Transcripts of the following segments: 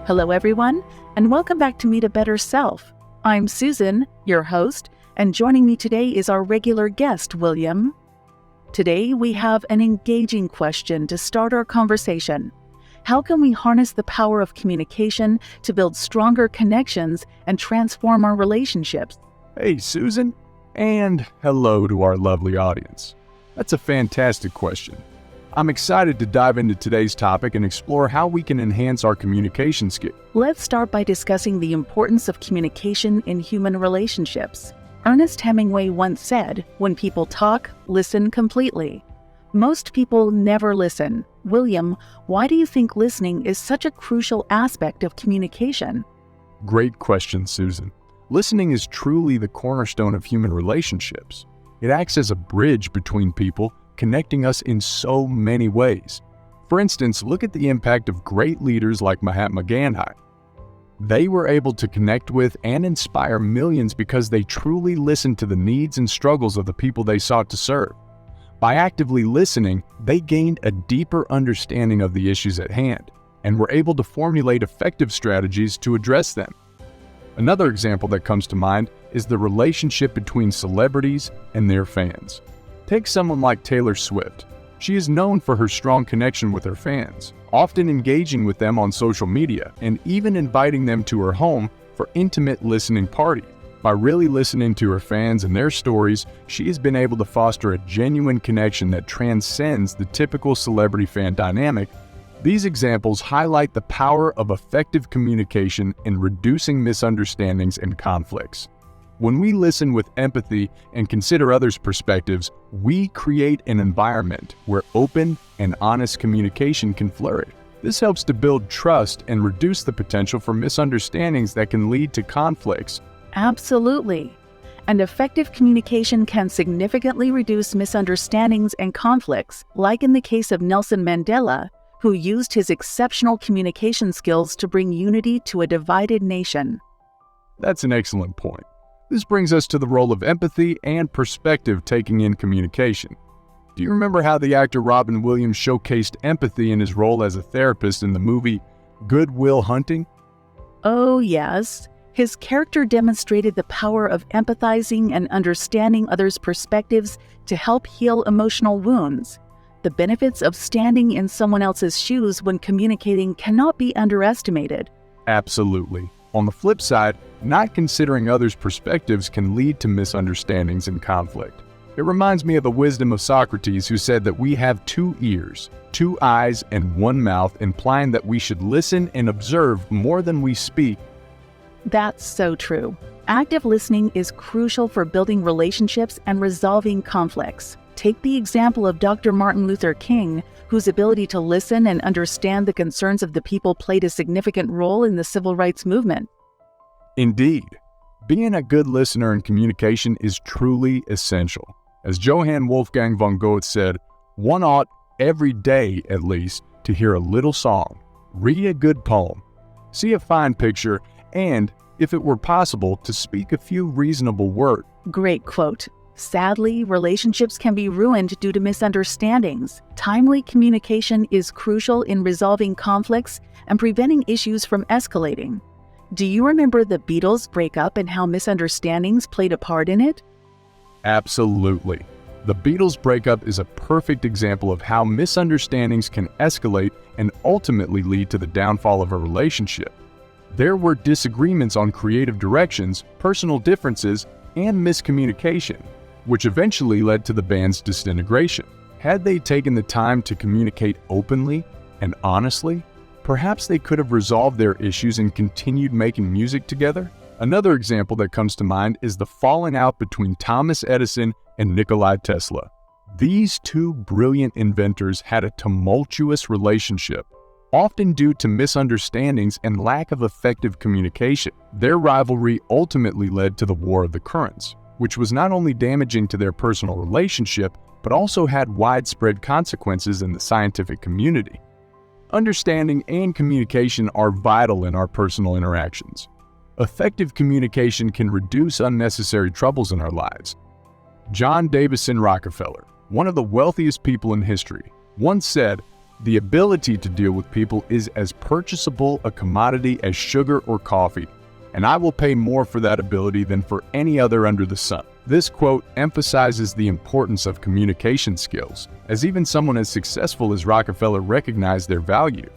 Hello everyone, and welcome back to Meet a Better Self. I'm Susan, your host, and joining me today is our regular guest, William. Today we have an engaging question to start our conversation. How can we harness the power of communication to build stronger connections and transform our relationships? Hey Susan, and hello to our lovely audience. That's a fantastic question. I'm excited to dive into today's topic and explore how we can enhance our communication skills. Let's start by discussing the importance of communication in human relationships. Ernest Hemingway once said, "When people talk, listen completely." Most people never listen. William, why do you think listening is such a crucial aspect of communication? Great question, Susan. Listening is truly the cornerstone of human relationships. It acts as a bridge between people, connecting us in so many ways. For instance, look at the impact of great leaders like Mahatma Gandhi. They were able to connect with and inspire millions because they truly listened to the needs and struggles of the people they sought to serve. By actively listening, they gained a deeper understanding of the issues at hand and were able to formulate effective strategies to address them. Another example that comes to mind is the relationship between celebrities and their fans. Take someone like Taylor Swift. She is known for her strong connection with her fans, often engaging with them on social media and even inviting them to her home for intimate listening parties. By really listening to her fans and their stories, she has been able to foster a genuine connection that transcends the typical celebrity fan dynamic. These examples highlight the power of effective communication in reducing misunderstandings and conflicts. When we listen with empathy and consider others' perspectives, we create an environment where open and honest communication can flourish. This helps to build trust and reduce the potential for misunderstandings that can lead to conflicts. Absolutely. And effective communication can significantly reduce misunderstandings and conflicts, like in the case of Nelson Mandela, who used his exceptional communication skills to bring unity to a divided nation. That's an excellent point. This brings us to the role of empathy and perspective taking in communication. Do you remember how the actor Robin Williams showcased empathy in his role as a therapist in the movie Good Will Hunting? Oh, yes. His character demonstrated the power of empathizing and understanding others' perspectives to help heal emotional wounds. The benefits of standing in someone else's shoes when communicating cannot be underestimated. Absolutely. On the flip side, not considering others' perspectives can lead to misunderstandings and conflict. It reminds me of the wisdom of Socrates, who said that we have 2 ears, 2 eyes, and 1 mouth, implying that we should listen and observe more than we speak. That's so true. Active listening is crucial for building relationships and resolving conflicts. Take the example of Dr. Martin Luther King, whose ability to listen and understand the concerns of the people played a significant role in the civil rights movement. Indeed, being a good listener in communication is truly essential. As Johann Wolfgang von Goethe said, one ought, every day at least, to hear a little song, read a good poem, see a fine picture, and, if it were possible, to speak a few reasonable words. Great quote. Sadly, relationships can be ruined due to misunderstandings. Timely communication is crucial in resolving conflicts and preventing issues from escalating. Do you remember the Beatles' breakup and how misunderstandings played a part in it? Absolutely. The Beatles' breakup is a perfect example of how misunderstandings can escalate and ultimately lead to the downfall of a relationship. There were disagreements on creative directions, personal differences, and miscommunication, which eventually led to the band's disintegration. Had they taken the time to communicate openly and honestly, perhaps they could have resolved their issues and continued making music together. Another example that comes to mind is the falling out between Thomas Edison and Nikola Tesla. These 2 brilliant inventors had a tumultuous relationship, often due to misunderstandings and lack of effective communication. Their rivalry ultimately led to the War of the Currents, which was not only damaging to their personal relationship, but also had widespread consequences in the scientific community. Understanding and communication are vital in our personal interactions. Effective communication can reduce unnecessary troubles in our lives. John Davison Rockefeller, one of the wealthiest people in history, once said, The ability to deal with people is as purchasable a commodity as sugar or coffee, and I will pay more for that ability than for any other under the sun. This quote emphasizes the importance of communication skills, as even someone as successful as Rockefeller recognized their value.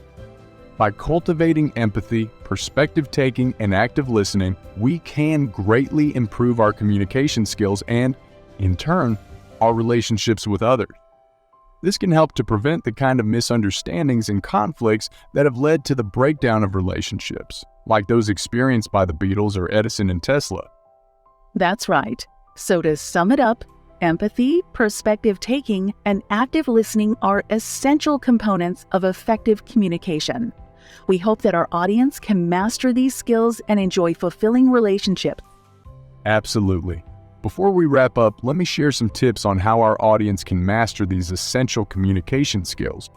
By cultivating empathy, perspective taking, and active listening, we can greatly improve our communication skills and, in turn, our relationships with others. This can help to prevent the kind of misunderstandings and conflicts that have led to the breakdown of relationships, like those experienced by the Beatles or Edison and Tesla. That's right. So to sum it up, empathy, perspective taking, and active listening are essential components of effective communication. We hope that our audience can master these skills and enjoy fulfilling relationships. Absolutely. Before we wrap up, let me share some tips on how our audience can master these essential communication skills.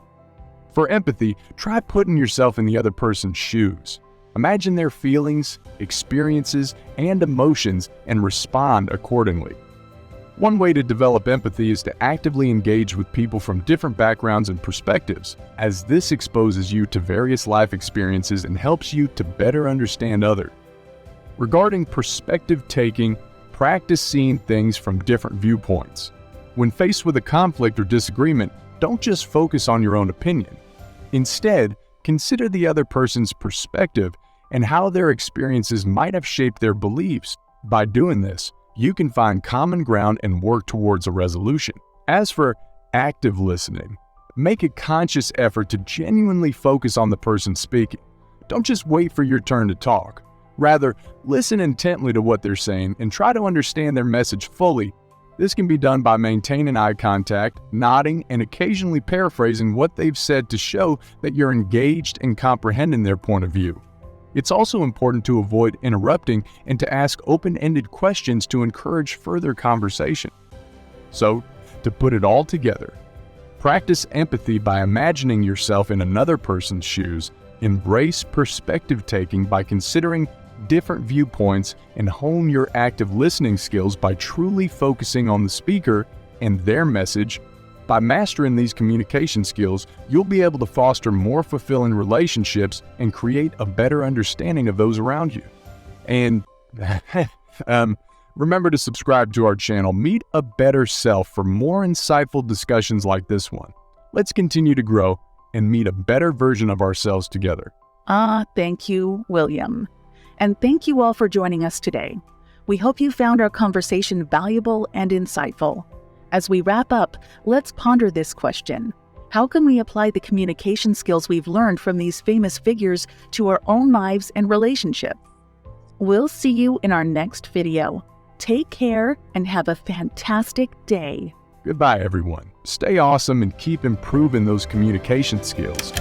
For empathy, try putting yourself in the other person's shoes. Imagine their feelings, experiences, and emotions and respond accordingly. One way to develop empathy is to actively engage with people from different backgrounds and perspectives, as this exposes you to various life experiences and helps you to better understand others. Regarding perspective taking, practice seeing things from different viewpoints. When faced with a conflict or disagreement, don't just focus on your own opinion. Instead, consider the other person's perspective and how their experiences might have shaped their beliefs. By doing this, you can find common ground and work towards a resolution. As for active listening, make a conscious effort to genuinely focus on the person speaking. Don't just wait for your turn to talk. Rather, listen intently to what they're saying and try to understand their message fully. This can be done by maintaining eye contact, nodding, and occasionally paraphrasing what they've said to show that you're engaged and comprehending their point of view. It's also important to avoid interrupting and to ask open-ended questions to encourage further conversation. So, to put it all together, practice empathy by imagining yourself in another person's shoes, embrace perspective taking by considering different viewpoints, and hone your active listening skills by truly focusing on the speaker and their message. By mastering these communication skills, you'll be able to foster more fulfilling relationships and create a better understanding of those around you. And remember to subscribe to our channel, Meet a Better Self, for more insightful discussions like this one. Let's continue to grow and meet a better version of ourselves together. Thank you, William. And thank you all for joining us today. We hope you found our conversation valuable and insightful. As we wrap up, let's ponder this question. How can we apply the communication skills we've learned from these famous figures to our own lives and relationships? We'll see you in our next video. Take care and have a fantastic day. Goodbye, everyone. Stay awesome and keep improving those communication skills.